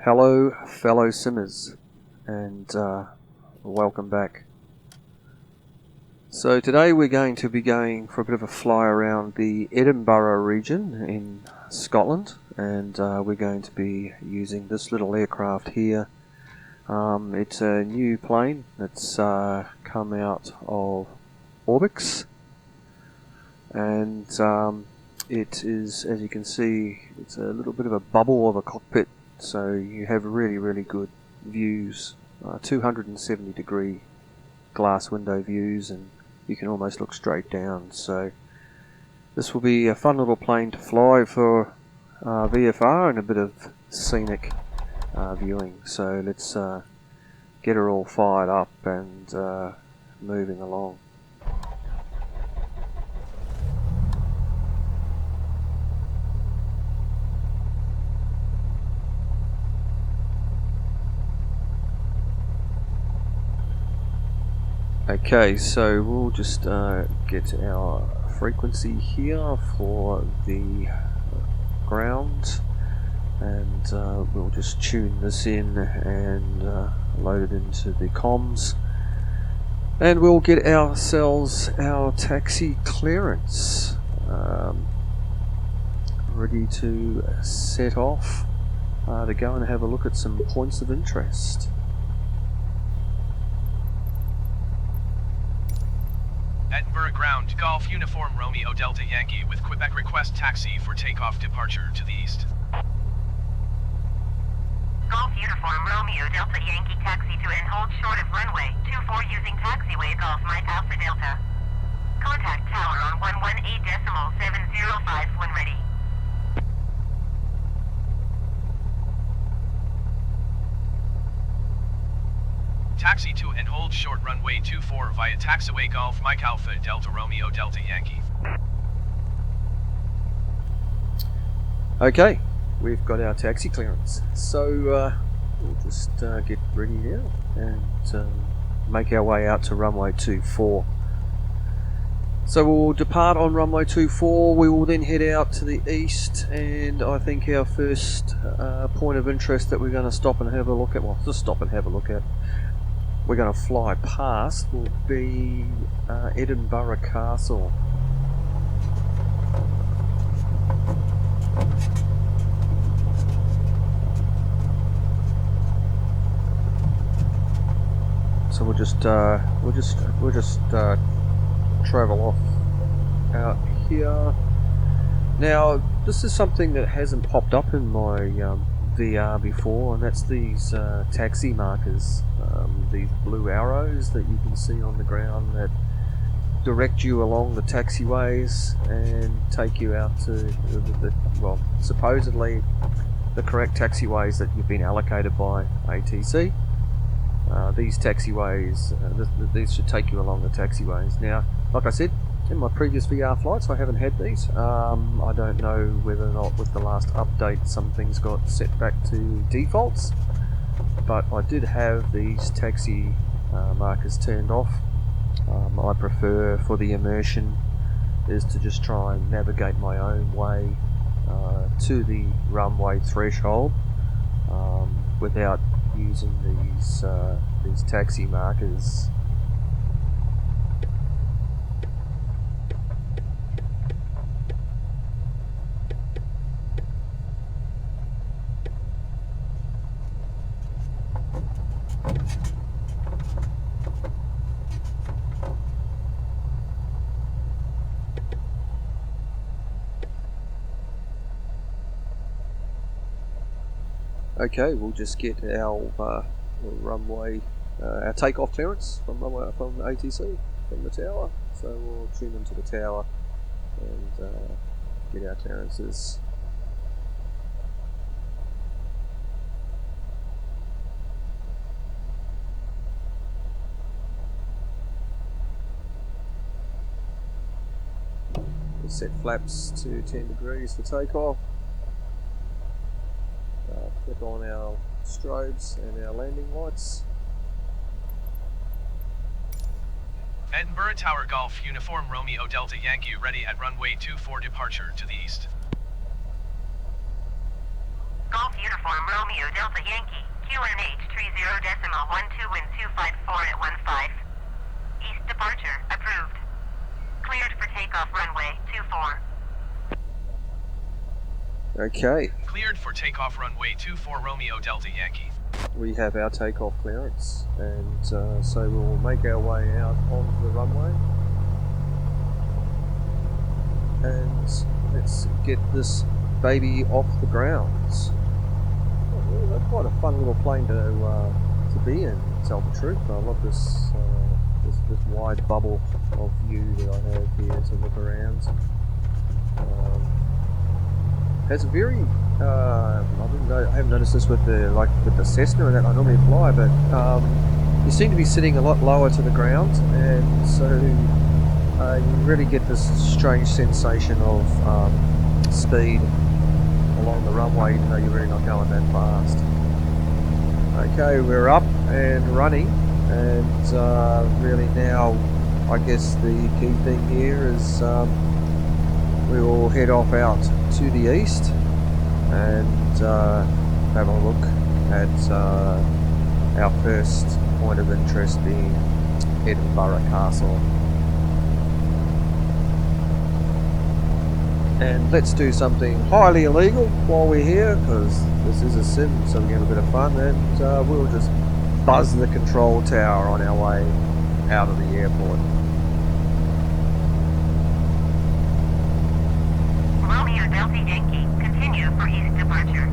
Hello fellow simmers, and welcome back. So today we're going to be going for a bit of a fly around the Edinburgh region in Scotland, and we're going to be using this little aircraft here. It's a new plane that's come out of Orbix, and it is, as you can see, it's a little bit of a bubble of a cockpit. So you have really good views, 270 degree glass window views, and you can almost look straight down. So this will be a fun little plane to fly for VFR and a bit of scenic viewing. So let's get her all fired up and moving along. Okay, so we'll just get our frequency here for the ground, and we'll just tune this in and load it into the comms, and we'll get ourselves our taxi clearance ready to set off to go and have a look at some points of interest. Edinburgh ground, Golf Uniform Romeo Delta Yankee with Quebec request taxi for takeoff departure to the east. Golf Uniform Romeo Delta Yankee taxi to and hold short of runway 24 using taxiway Golf Mike Alpha Delta. Contact tower on 118.705 when ready. Taxi to and hold short runway 24 via taxiway Golf Mike Alpha Delta Romeo Delta Yankee. Okay, we've got our taxi clearance, so we'll just get ready now and make our way out to runway 24. So we'll depart on runway 24, we will then head out to the east, and I think our first point of interest that we're going to stop and have a look at, well, just stop and have a look at, we're going to fly past, will be Edinburgh Castle. So we'll just travel off out here. Now, this is something that hasn't popped up in my VR before, and that's these taxi markers, these blue arrows that you can see on the ground that direct you along the taxiways and take you out to well, supposedly the correct taxiways that you've been allocated by ATC. These taxiways, these should take you along the taxiways. Now, like I said, in my previous VR flights I haven't had these. I don't know whether or not with the last update some things got set back to defaults, but I did have these taxi markers turned off. I prefer, for the immersion, is to just try and navigate my own way to the runway threshold without using these taxi markers. Okay, we'll just get our runway, our takeoff clearance from ATC, from the tower. So we'll tune into the tower and get our clearances. We'll set flaps to 10 degrees for takeoff. Click on our strobes and our landing lights. Edinburgh Tower Golf Uniform Romeo Delta Yankee ready at runway 24 departure to the east. Golf Uniform Romeo Delta Yankee, QNH 30.12 wind 254 at 15. East departure approved. Cleared for takeoff runway 24. Okay, Cleared for takeoff runway 24 Romeo Delta Yankee. we have our takeoff clearance, and so we'll make our way out onto the runway. And let's get this baby off the grounds. Oh, quite a fun little plane to be in, to tell the truth. I love this this wide bubble of view that I have here to look around. Has a very I haven't noticed this with the Cessna and that I normally fly, but you seem to be sitting a lot lower to the ground, and so you really get this strange sensation of speed along the runway, even though you're really not going that fast. Okay, we're up and running, and really now I guess the key thing here is we will head off out to the east and have a look at our first point of interest being Edinburgh Castle. And let's do something highly illegal while we're here, because this is a sim, so we can have a bit of fun, and we'll just buzz the control tower on our way out of the airport. Romeo Delta Yankee, continue for east departure.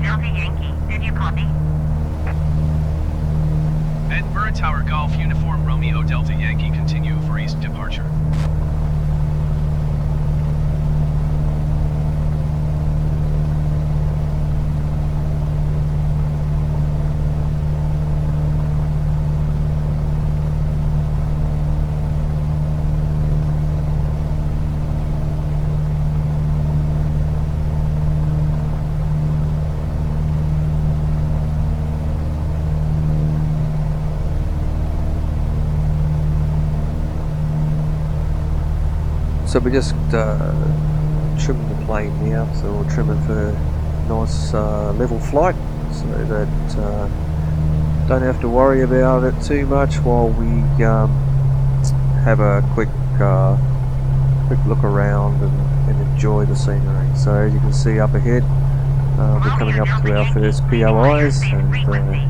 Delta Yankee, did you copy? Edinburgh Tower Golf Uniform Romeo Delta Yankee, continue for east departure. So we just trimmed the plane now, so we'll trim it for a nice level flight, so that don't have to worry about it too much while we have a quick look around and enjoy the scenery. So as you can see up ahead, we're coming up to our first POIs, and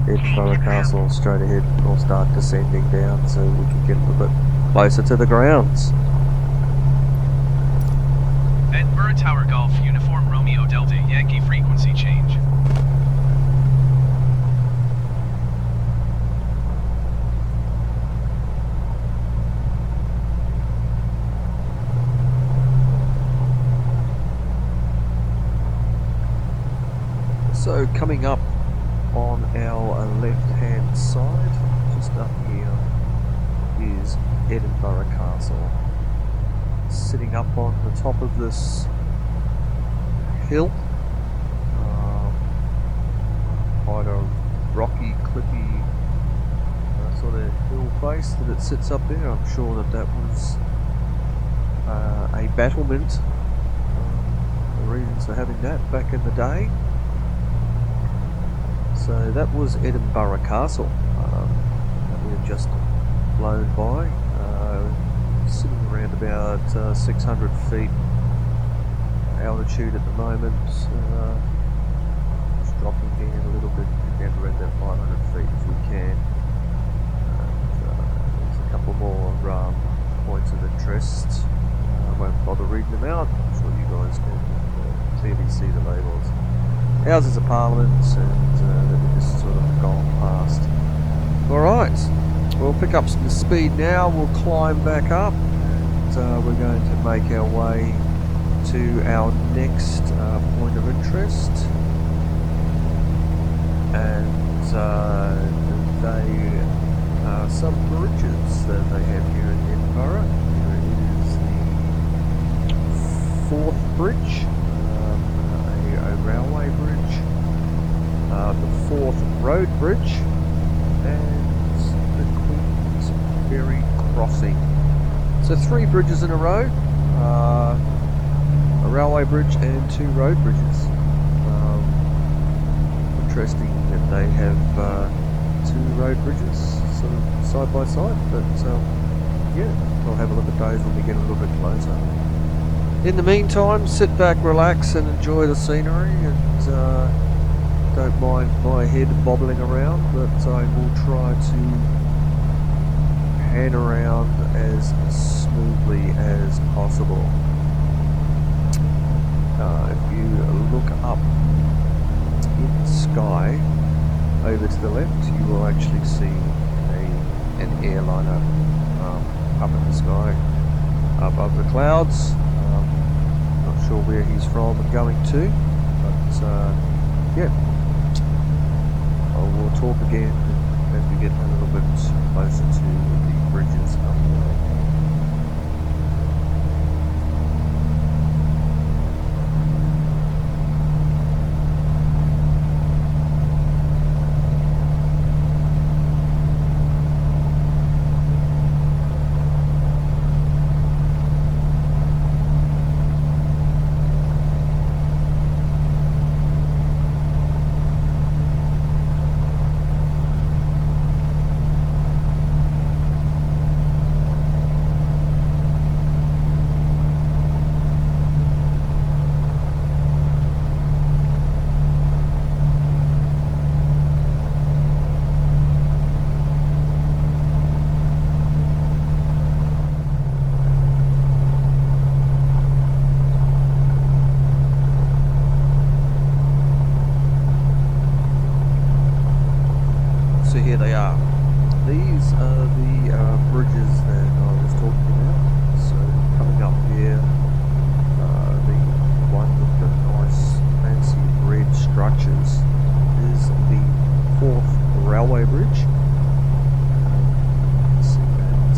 Edinburgh Castle straight ahead will start descending down, so we can get a little bit closer to the grounds. Edinburgh Tower Golf Uniform Romeo Delta Yankee, frequency change. So coming up on our left-hand side, just up here, is Edinburgh Castle. Sitting up on the top of this hill, quite a rocky, cliffy sort of hill face that it sits up there. I'm sure that that was a battlement, the reasons for having that back in the day. So that was Edinburgh Castle. just blown by. Sitting around about 600 feet altitude at the moment. Just dropping down a little bit, down to around about 500 feet if we can. There's a couple more points of interest. I won't bother reading them out. I'm sure you guys can clearly see the labels. Houses of Parliament, and that we just sort of gone past. Alright, we'll pick up some speed now, we'll climb back up, and we're going to make our way to our next point of interest. And they are some bridges that they have here in Edinburgh. Here is the 4th bridge, a railway bridge, the 4th road bridge, and the Queen's Ferry crossing. So 3 bridges in a row, a railway bridge and 2 road bridges. Interesting that they have 2 road bridges sort of side by side, but yeah, we'll have a look at those when we get a little bit closer. In the meantime, sit back, relax and enjoy the scenery, and don't mind my head bobbling around, but I will try to pan around as smoothly as possible. If you look up in the sky over to the left, you will actually see an airliner up in the sky above the clouds. Not sure where he's from and going to, but yeah, I will talk again as we get a little bit closer to the bridges up there. So here they are. These are the bridges that I was talking about. So coming up here, the one with the nice fancy red structures is the 4th railway bridge. See that?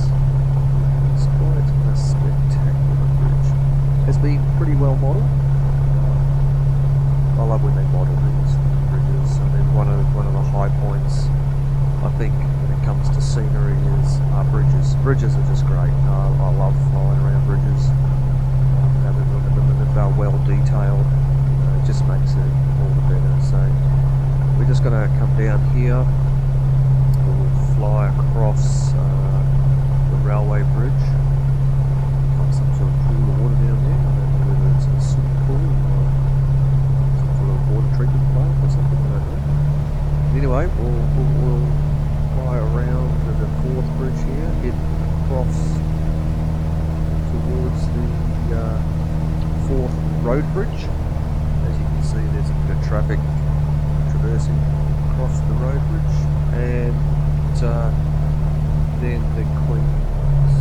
It's quite a spectacular bridge. Has been pretty well modelled. I love when they model these bridges. I mean, one of the high points, I think, when it comes to scenery is bridges. Bridges are just great. I love flying around bridges. Having a look at them, and if they're well detailed, it just makes it all the better. So we're just going to come down here. We'll fly across the railway bridge. Got some sort of pool of water down there. I don't know whether it's a swimming pool or some sort of water treatment plant or something. I don't know. Anyway, we'll fly around the 4th bridge here, head across towards the 4th road bridge. As you can see, there's a bit of traffic traversing across the road bridge, and then the Queen's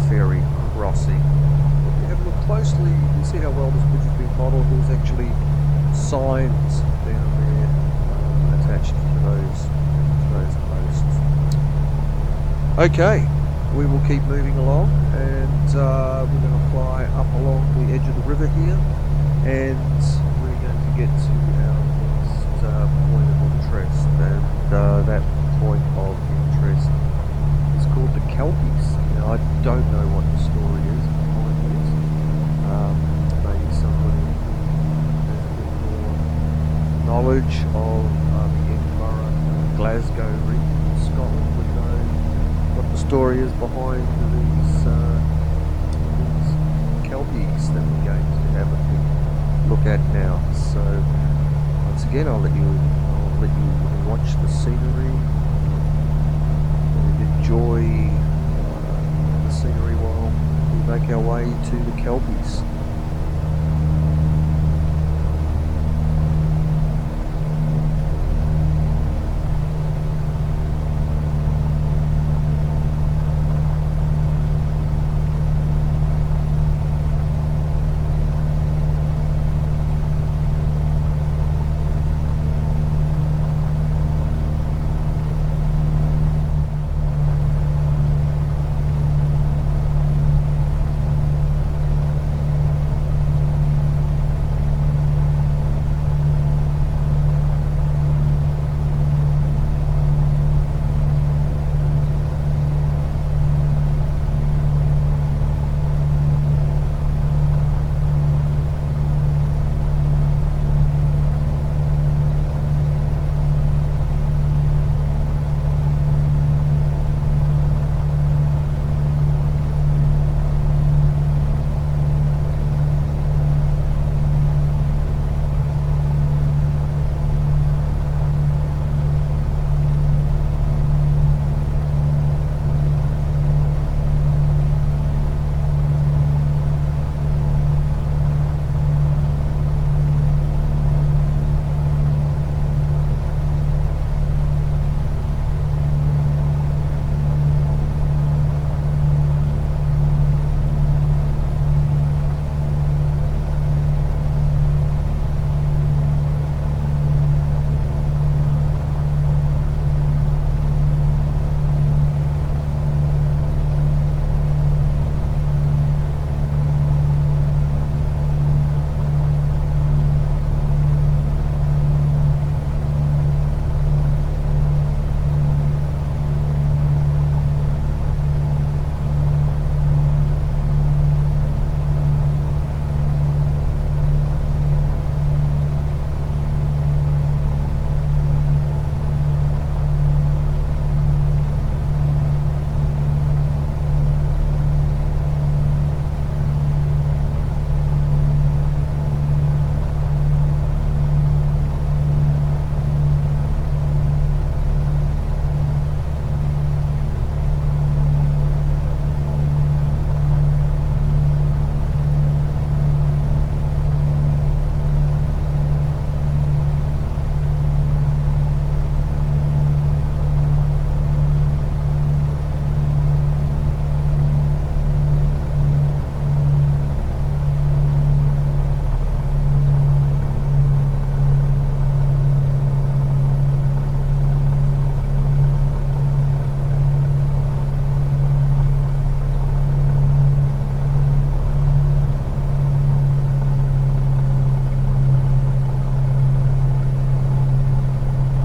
Ferry crossing. If you have a look closely, you see how well this bridge has been modelled. There's actually signs down there attached to those posts. Okay, we will keep moving along, and we're going to fly up along the edge of the river here, and we're going to get to our next point of interest, and that point of interest is called the Kelpies. Now, I don't know what the story is behind this. Maybe somebody has a bit more knowledge of the Edinburgh, Glasgow region of Scotland. story is behind these kelpies that we're going to have a look at now. So once again, I'll let you watch the scenery and enjoy the scenery while we make our way to the kelpies.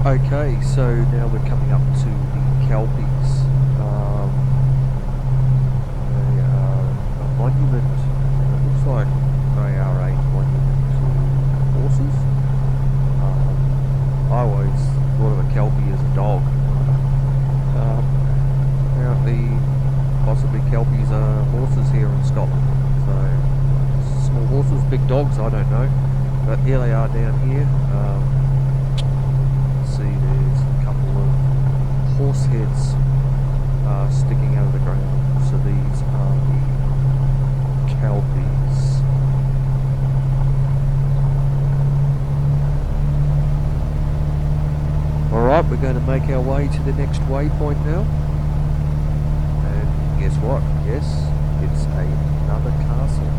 Okay, so now we're coming up to the kelpies. They are a monument. It looks like they are a monument to horses. I always thought of a kelpie as a dog. Apparently, possibly kelpies are horses here in Scotland. So, small horses, big dogs, I don't know. But here they are down here. See, there's a couple of horse heads sticking out of the ground. So these are the kelpies. Alright, we're going to make our way to the next waypoint now. And guess what? Yes, it's another castle.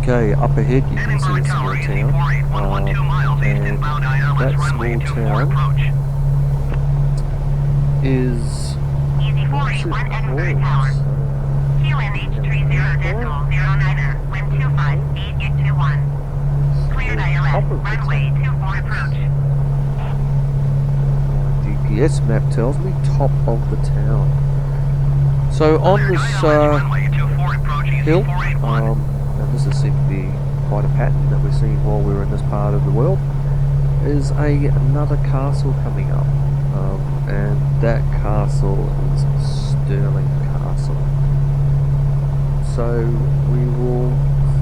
Okay, up ahead you can see a small Tower, town, Easy 48112 miles east and inbound ILS that runway small 24 town approach. is Easy what's it 481 Edinburgh called? Tower. QNH 30.9er, wind 258821. Cleared ILS, runway 24 approach. My GPS map tells me top of the town. So on this runway 24 approach, Easy hill, 481. now this has seemed to be quite a pattern that we're seeing while we're in this part of the world, is another castle coming up, and that castle is Stirling Castle. So we will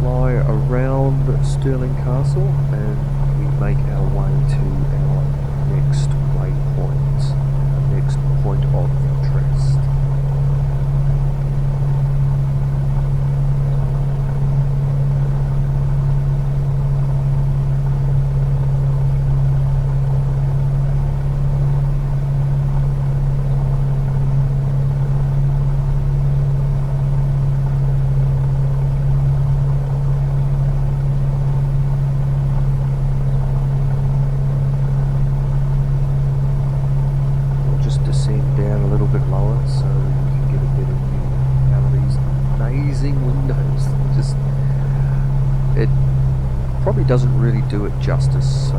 fly around Stirling Castle and we make our way to our next waypoint, our next point of interest. Descend down a little bit lower so you can get a better view out of these amazing windows. It probably doesn't really do it justice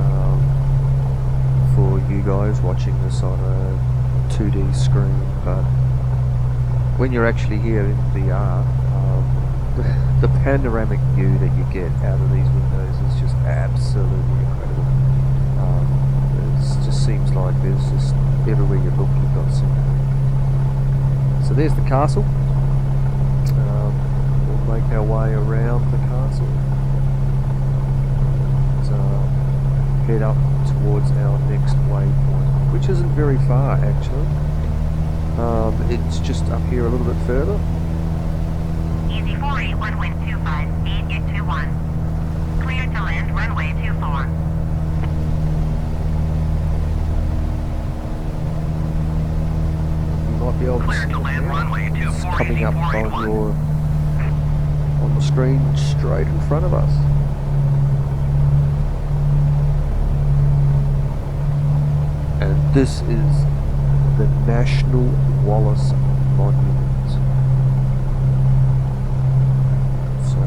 for you guys watching this on a 2D screen, but when you're actually here in VR, the panoramic view that you get out of these windows is just absolutely incredible. It just seems like there's just everywhere you look you've got scenery. So there's the castle. We'll make our way around the castle and head up towards our next waypoint, which isn't very far actually. It's just up here a little bit further. Easy 481 wind 258821. Cleared to land runway 24. Might be able to see it now. It's coming up on the screen straight in front of us. And this is the National Wallace Monument. So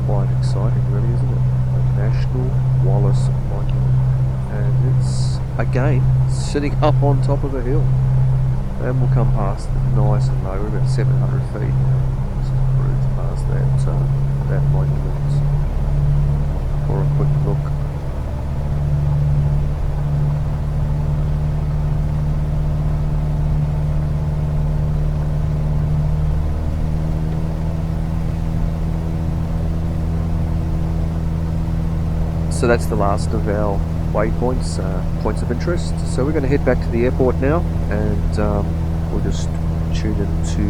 quite exciting really, isn't it? The National Wallace Monument. And it's again sitting up on top of a hill. And we'll come past nice and low, we're about 700 feet now. Just cruise past that monument for a quick look. So that's the last of our waypoints, points of interest. So we're going to head back to the airport now, and we'll just tune into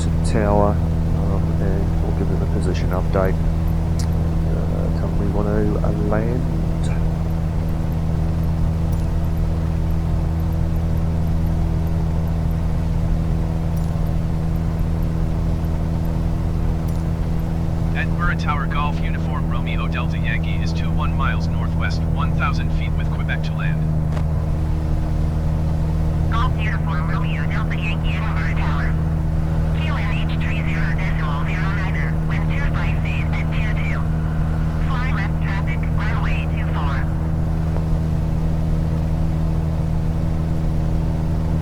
the tower, and we'll give them a position update. Tell them we want to land. Edinburgh Tower Golf Uniform Romeo Delta Yankee is 21 miles northwest, 1,000 feet with Quebec to land. Golf Uniform Romeo Delta Yankee Edinburgh Tower. QNH 30.9er, wind 25 phase at 22. Fly left traffic, runway 24.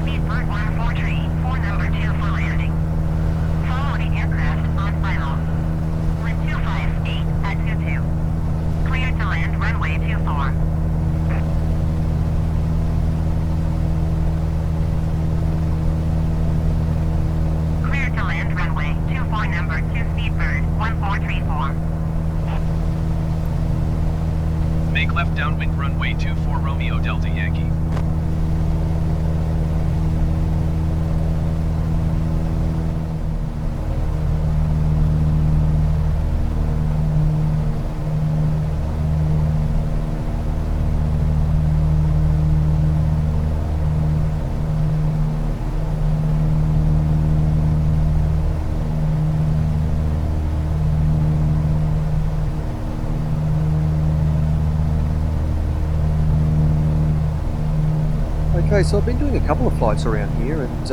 Speedbird 143, 4 number 2 for landing. Follow the aircraft on final. Wind 258 at 22. Cleared to land runway 24. Cleared to land runway 24 number 2 Speedbird 1434. Make left downwind runway 24 Romeo Delta Yankee. Okay, so I've been doing a couple of flights around here, and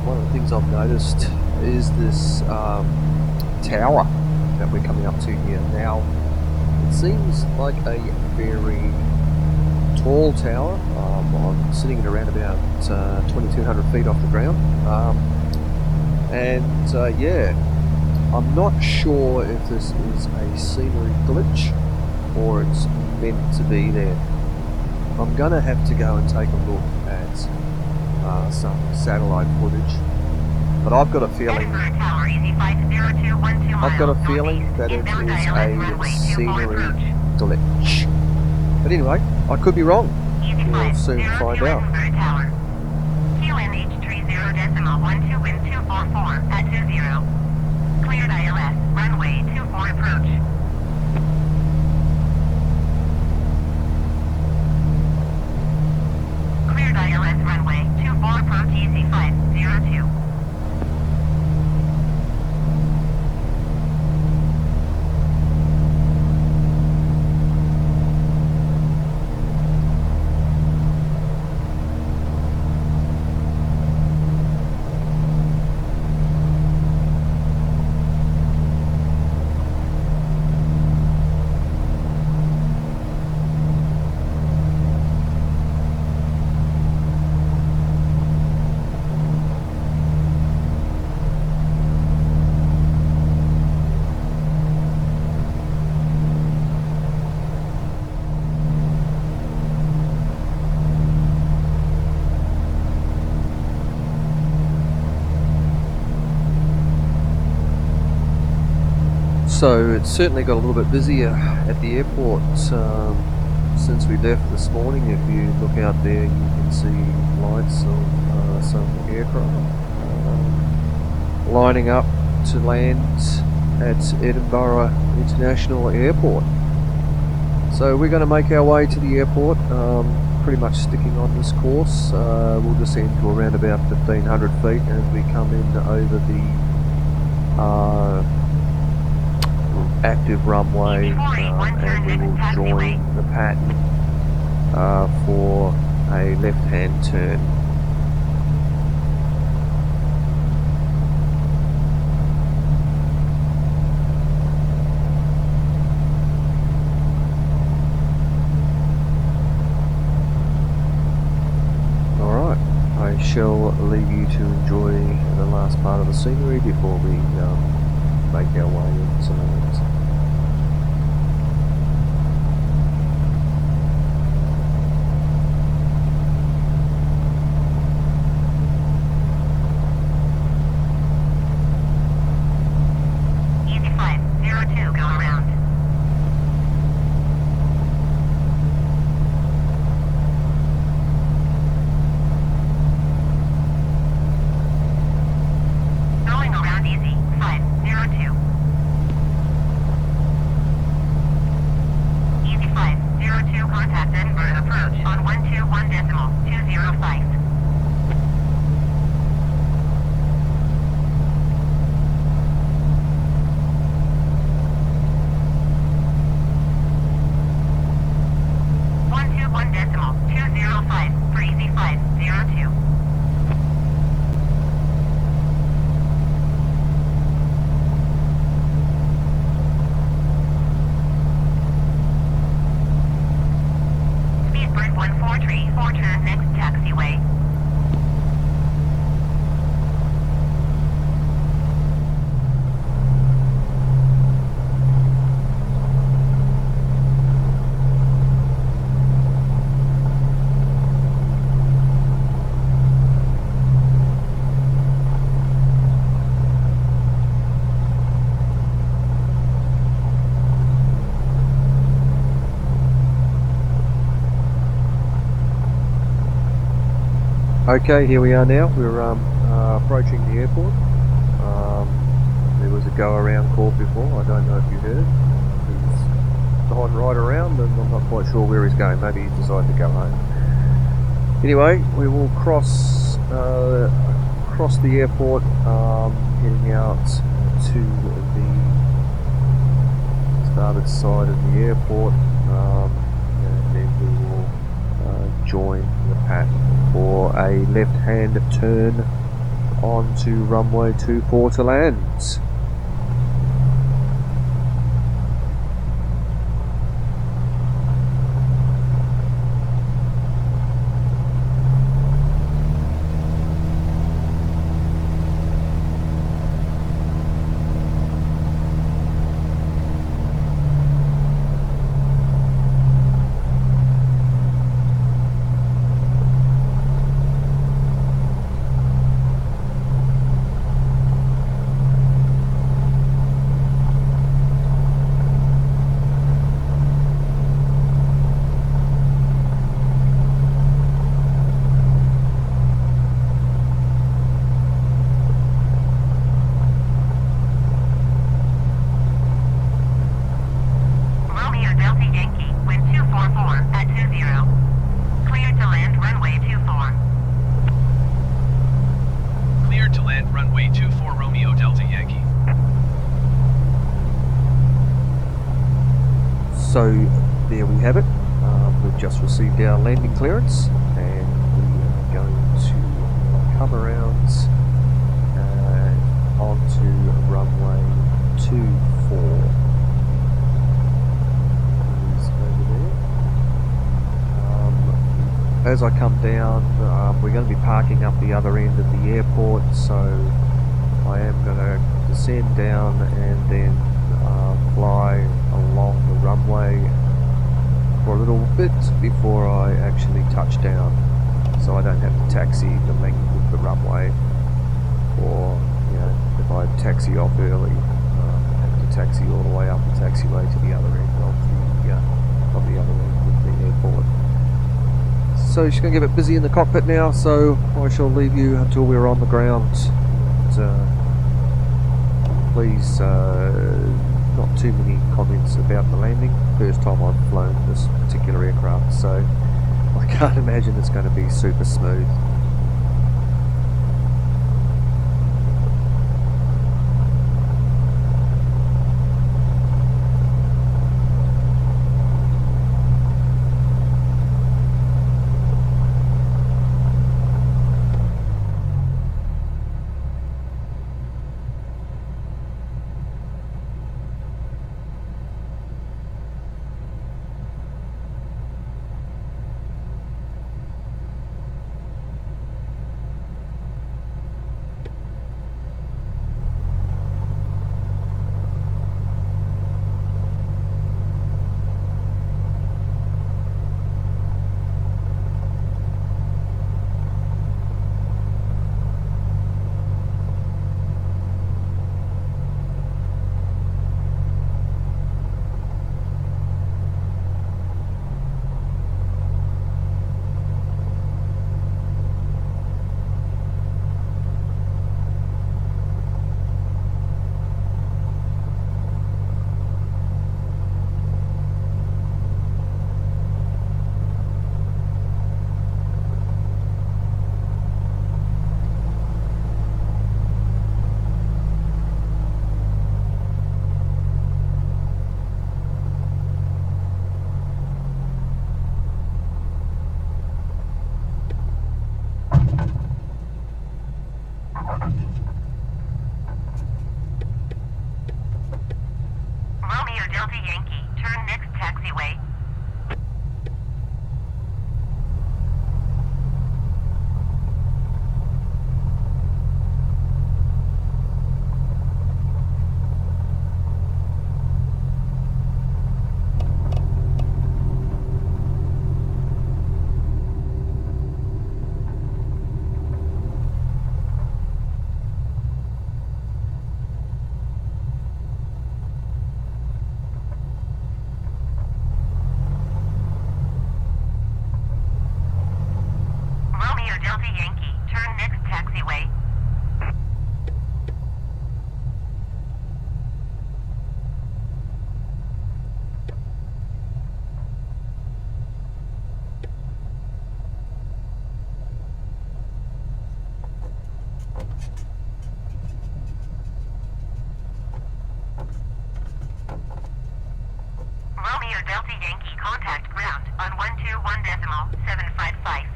one of the things I've noticed is this tower that we're coming up to here. Now, it seems like a very tall tower. I'm sitting at around about 2,200 feet off the ground, yeah, I'm not sure if this is a scenery glitch or it's meant to be there. I'm gonna have to go and take a look at some satellite footage, but I've got a feeling that it is a scenery glitch. But anyway, I could be wrong. We'll soon find out. QNH30.12 wind 244 at 20. Cleared ILS, runway 24 approach. Cleared ILS, runway 24 approach, easy 502. So it's certainly got a little bit busier at the airport since we left this morning. If you look out there, you can see lights of some aircraft lining up to land at Edinburgh International Airport. So we're going to make our way to the airport, pretty much sticking on this course. We'll descend to around about 1,500 feet as we come in over the active runway, and we will join the pattern for a left-hand turn. Alright, I shall leave you to enjoy the last part of the scenery before we make our way into it. Easy 502, go around. Going around easy 502. Easy 502, contact Edinburgh approach on 121.205. for easy 502. Speedbird 143, turn next taxiway. Okay, here we are now. We're approaching the airport. There was a go-around call before. I don't know if you heard it. He's gone right around, and I'm not quite sure where he's going. Maybe he's decided to go home. Anyway, we will cross the airport, heading out to the starboard side of the airport, and then we will join the for a left-hand turn onto runway 24 to land. Romeo Delta Yankee, wind 244 at 20. Cleared to land runway 24. Cleared to land runway 24 Romeo Delta Yankee. So there we have it. We've just received our landing clearance, and we are going to come around onto runway 24. As I come down, we're going to be parking up the other end of the airport, so I am going to descend down and then fly along the runway for a little bit before I actually touch down, so I don't have to taxi the length of the runway, or if I taxi off early, I have to taxi all the way up the taxiway to the other end of the other end of the airport. So she's going to get a bit busy in the cockpit now, so I shall leave you until we're on the ground. And, please, not too many comments about the landing. First time I've flown this particular aircraft, so I can't imagine it's going to be super smooth. Romeo Delta Yankee, turn next taxiway. Romeo Delta Yankee, turn next taxiway. Romeo Delta Yankee, contact ground on 121.755.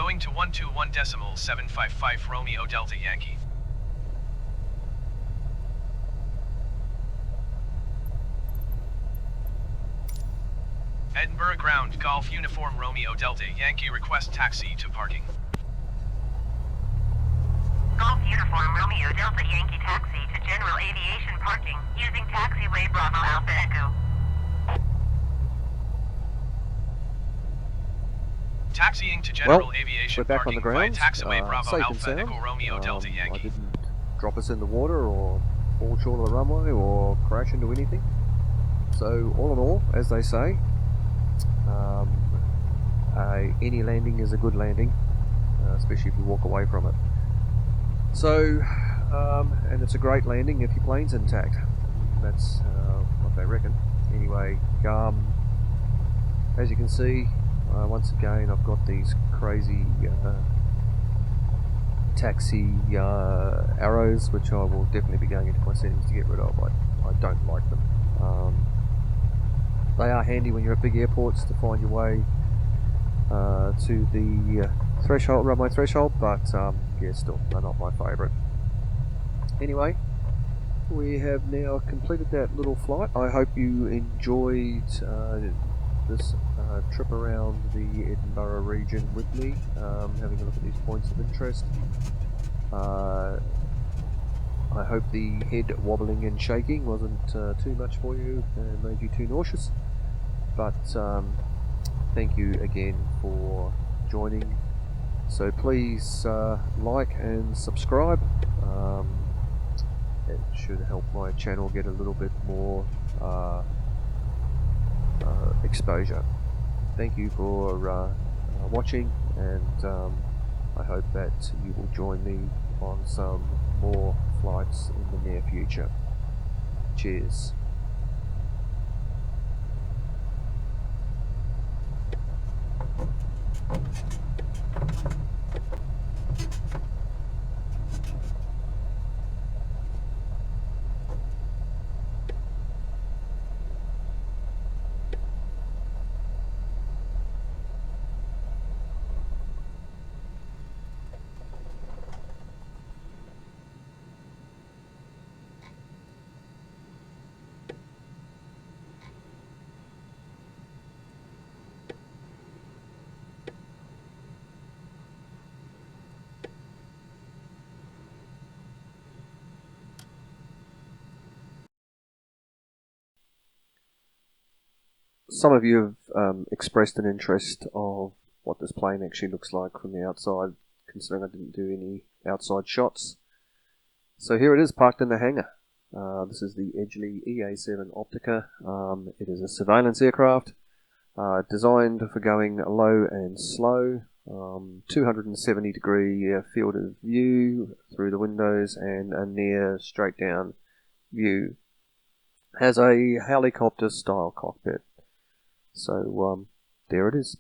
Going to 121.755 Romeo Delta Yankee. Edinburgh ground, Golf Uniform Romeo Delta Yankee, request taxi to parking. Golf Uniform Romeo Delta Yankee taxi to general aviation parking using taxiway Bravo Alpha Echo. Taxiing to general Well, aviation we're back on parking the ground, via taxiway Bravo safe and Alpha sound. Echo Romeo Delta I Yankee. didn't drop us in the water or fall short of the runway or crash into anything. So all in all, as they say, any landing is a good landing, especially if you walk away from it. So, and it's a great landing if your plane's intact. That's what they reckon. Anyway, as you can see, once again I've got these crazy taxi arrows, which I will definitely be going into my settings to get rid of. I don't like them. They are handy when you're at big airports to find your way to the runway threshold, but yeah, still, they're not my favourite. Anyway, we have now completed that little flight. I hope you enjoyed this trip around the Edinburgh region with me, having a look at these points of interest. I hope the head wobbling and shaking wasn't too much for you and made you too nauseous, but thank you again for joining. So please like and subscribe. It should help my channel get a little bit more exposure. Thank you for watching, and I hope that you will join me on some more flights in the near future. Cheers. Some of you have expressed an interest of what this plane actually looks like from the outside, considering I didn't do any outside shots. So here it is, parked in the hangar. This is the Edgley EA7 Optica. It is a surveillance aircraft designed for going low and slow, 270 degree field of view through the windows and a near straight down view. Has a helicopter style cockpit. So there it is.